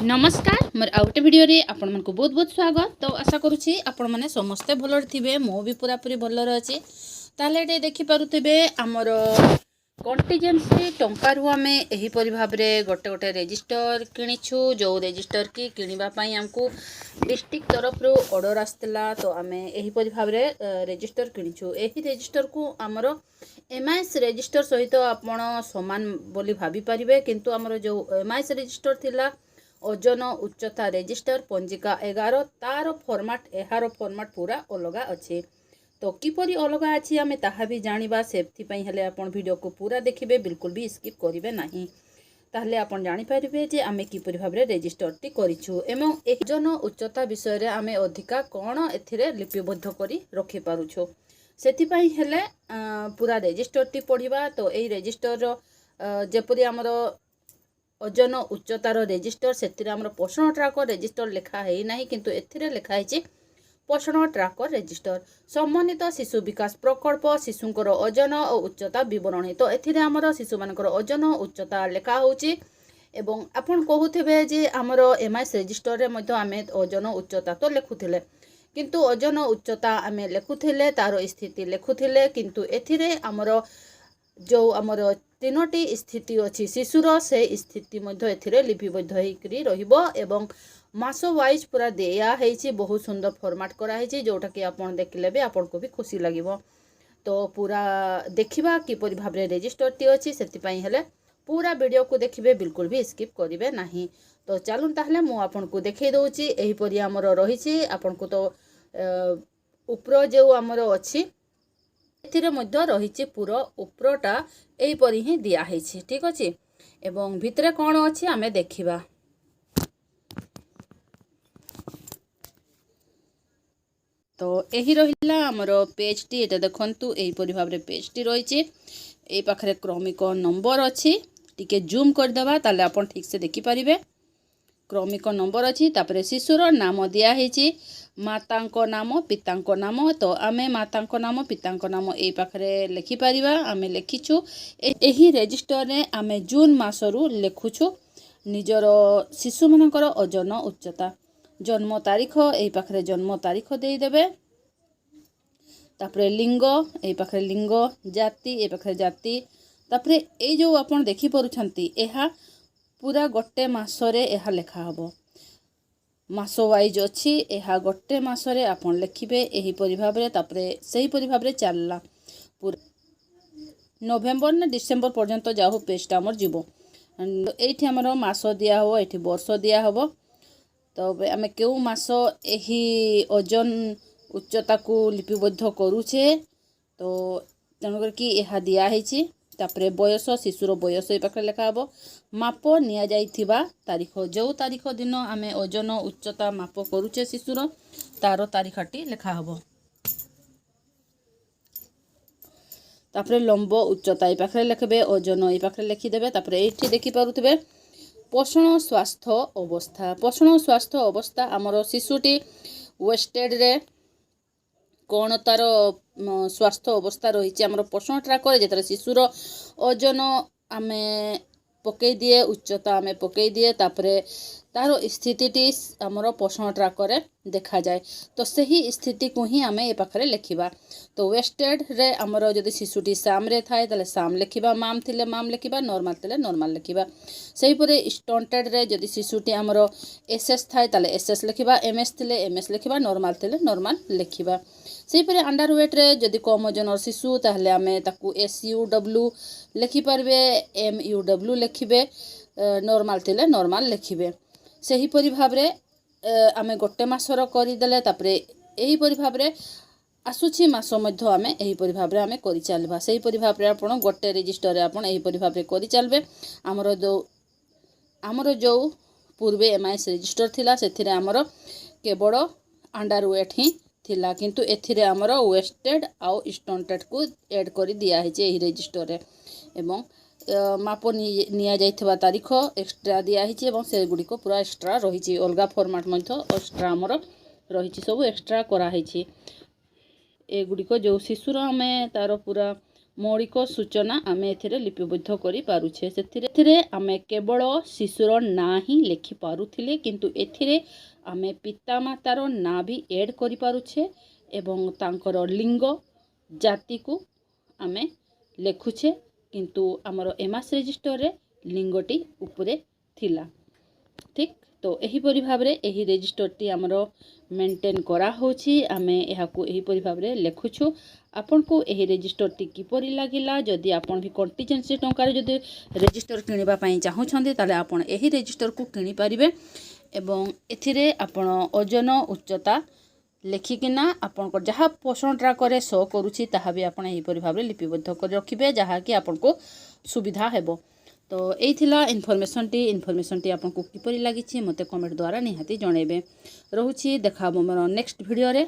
नमस्कार मोर आउटे वीडियो रे आपण मन को बहुत बहुत स्वागत। तो आशा करूची आपण माने समस्ते भलो थिबे, मो भी पूरा पूरी भलो रहची। ताले एटे देखि पारुथिबे हमर कंटीजेंसी टंकार रु आमे एही परि भाबरे गोटे गोटे रजिस्टर किनिछु। जो रजिस्टर की किनिबा पई हमको डिस्ट्रिक्ट तरफ रु ऑर्डर आस्तला, तो आमे एही परि भाबरे रजिस्टर किनिछु। एही रजिस्टर को हमर एमआईएस रजिस्टर सहित आपण समान बोली भाबी परिबे, किंतु हमर जो एमआईएस रजिस्टर थिला ओजन उच्चता रजिस्टर पंजिका 11 तार फॉर्मेट एहार फॉर्मेट पूरा अलग अच्छे। तो किपरि अलग अच्छी आमे ताहा भी जानिबा, सेफ्टी पई हेले आपण वीडियो को पूरा देखिबे, बिल्कुल भी स्किप करिवे नाही। ताहले आपण जानि परिबे जे आमे किपरि भाबरे रजिस्टर टी करिछु एवं ओजन उच्चता विषय रे आमे अधिका कोन एथिरे लिपिबद्ध करी रखि पारुछु। सेति पई हेले पूरा रजिस्टर टी पढिबा। तो एई रजिस्टर जेपरि हमर ओजन उच्चतार रजिस्टर से आमर पोषण ट्राकर रजिस्टर लिखा है ना, किंतु एथिरे लिखा है पोषण ट्राकर रजिस्टर सम्मानित शिशु विकास प्रकल्प शिशुंकर ओजन और उच्चता विवरणी। तो एथिरे आमर शिशु मानकर ओजन उच्चता लिखा होची। एवं आपण कहूथिबे जे आमर एमआईएस रजिस्टर रे मध्य आमे ओजन उच्चता तो लिखुथिले, किंतु ओजन उच्चता आमे लिखुथिले तार स्थिति लिखुथिले, किंतु एथिरे आमर जो आमर तीनोटी स्थिति अच्छी शिशुर से स्थिति मध्य एथिरे लिपिबद्ध होइकरी रहिबो एवं मास वाइज पूरा दिया है। बहुत सुंदर फॉर्मेट करा है, जोटा कि आपण देखले भी आपण को भी खुशी लागिबो। तो पूरा देखिबा किपरि भाबरे रजिस्टर टी अछि, सेति पई हेले पूरा वीडियो को देखिबे, बिल्कुल भी स्किप करिवे नाही। तो चलून ताहले मु आपण को देखै दउची। एही परि हमर रहिछि आपण को तो ऊपर जो हमर अछि एथिरे मध्य रहिछि पूरा ऊपरटा एही परि ही दिया हैछि, ठीक अछि। एवं भितरे कोन अछि आमे देखिबा। तो एही रहिला हमर पेज टी, एटा देखंतु एही परि भाबरे पेज टी रहिछि। एही पाखरे क्रमिक नंबर अछि, टिके जूम कर देबा ताले आपण ठीक से देखि परिबे। क्रमिक नंबर अछि, तापरे शिशुर नाम दिया हैछि, मातांको नाम पितांको नाम। तो आमे मातांको नाम पितांको नाम एई पाखरे लिखि परिबा। आमे लिखिछु एही रजिस्टर रे आमे जून मासरु लिखुछु निजर शिशु मानकर ओजन उच्चता, जन्म तारीख एई पाखरे जन्म तारीख देई देबे। तापरे लिंग एई पाखरे लिंग, जाति एई पाखरे जाति। तापरे एई जो आपण देखि परुछंती एहा पूरा गोटे मासरे एहा लेखा हबो, मास वाइज अच्छी एहा गोटे मासरे आपण लिखिबे एही परि भाबरे। तापरे सही परि भाबरे चलला पूरा नवेम्बर ना डिसेम्बर पर्यंत जाहु पेजटा हमर जीवो। एठी हमर मास दिया हो, एठी वर्ष दिया हबो। तो आमे केउ मास एही ओजन उच्चता को लिपिबद्ध करूछे, तो तनकर कि एहा दिया हैछि। तापरे बयस शिशुर बयस ए पाखरे लेखा हबो, माप निया जाइथिबा तारीख, जो तारीख दिन आमे ओजन उच्चता माप करूचे शिशुर तार तारीखटी लेखा हबो। तापरे लंब उच्चता ए पाखरे लिखबे, ओजन ए पाखरे लिखि देबे। तापरे एठी देखि पारुथिबे पोषण स्वास्थ्य अवस्था। पोषण स्वास्थ्य अवस्था हमर शिशुटी वेस्टेड रे कौन तार स्वास्थ्य अवस्था रही आमर पोषण ट्राकर जेतरे शिशुर ओजन आमे पकई दिए, उच्चता आमे पकई दिए, तापरे तार स्थितिटी आमर पोषण ट्राकर देखा जाए। तो सही स्थिति को ही आमे ए पाखरे लिखिबा। तो वेस्टेड रे आमर जदि शिशुटी साम रे थाए ताले साम लिखिबा, माम थिले माम लिखिबा, नॉर्मल थिले नॉर्मल लिखिबा। सही परे स्टंटेड रे जदि शिशुटी आमर एसएस थाए ताले एसएस लिखिबा, एमएस थिले एमएस लिखिबा, नॉर्मल थिले नॉर्मल लिखिबा। सही परे अंडरवेट रे जदि कम ओजन शिशु ताहले आमे ताकू एसयूडब्ल्यू लिखि पारबे, एमयूडब्ल्यू लिखिबे, नॉर्मल थिले नॉर्मल लिखिबे। सही परि भाबरे आमे गोटे मासर करि देले, तापरे एही परि भाबरे आसुछि मास मध्य आमे एही परि भाबरे आमे करि चलबा। सही परि भाबरे आपण गोटे रजिस्टर रे आपण एही परि भाबरे करि चलबे। हमर जो पूर्वे एमआईएस रजिस्टर थिला सेथिरे हमर केवल अंडरवेट ही थिला, किंतु एथिरे हमर वेस्टेड आउ स्टंटेड को ऐड करि दिया है एही रजिस्टर रे। एवं माप निया जाइथिबा तारीख एक्स्ट्रा दिया है एवं से गुडी को पूरा एक्स्ट्रा रही, अलगा फॉर्मेट मध्य एक्स्ट्रा हमर रही, सब एक्स्ट्रा करा है। ए गुडी को जो शिशुर आमे तार पूरा मौलिक सूचना आम ए लिपिबद्ध करें से आम केवल शिशुर ना ही लिखिपारे किंतु एथिरे आम पितामातार ना भी एड करें एवं तांकर लिंग जाति को आम लिखुछे किंतु आमर एमआस रजिस्टर रे लिंगटी उपरे थिला। ठीक तो यहीपरि भाव में यही रजिस्टरटी आमर मेंटेन करा होछि आमे एहाकू यहीपरि भाव में लिखुछु। आपन को यही रजिस्टरटी किपरि लागिला जदि आपन भी कंटीजेंसी टंकार जदि रजिस्टर किनिबा पई चाहुछन्ते ताले आपन यही रजिस्टर को किनि पारिबे एवं एथिरे आपन ओजन उच्चता लेखिकिना आपन को जहाँ पोषणटा करे शो करुछि ताहा भी आपन यहीपरि भाव में लिपिबद्ध कर रखिबे जहाँ कि आपन को सुविधा हेबो। तो यही थिला इनफॉरमेशनटी आपको किपरि लागिछि मते कमेंट द्वारा निहाती जणेबे। रहुछि देखा मोर नेक्स्ट वीडियो रे।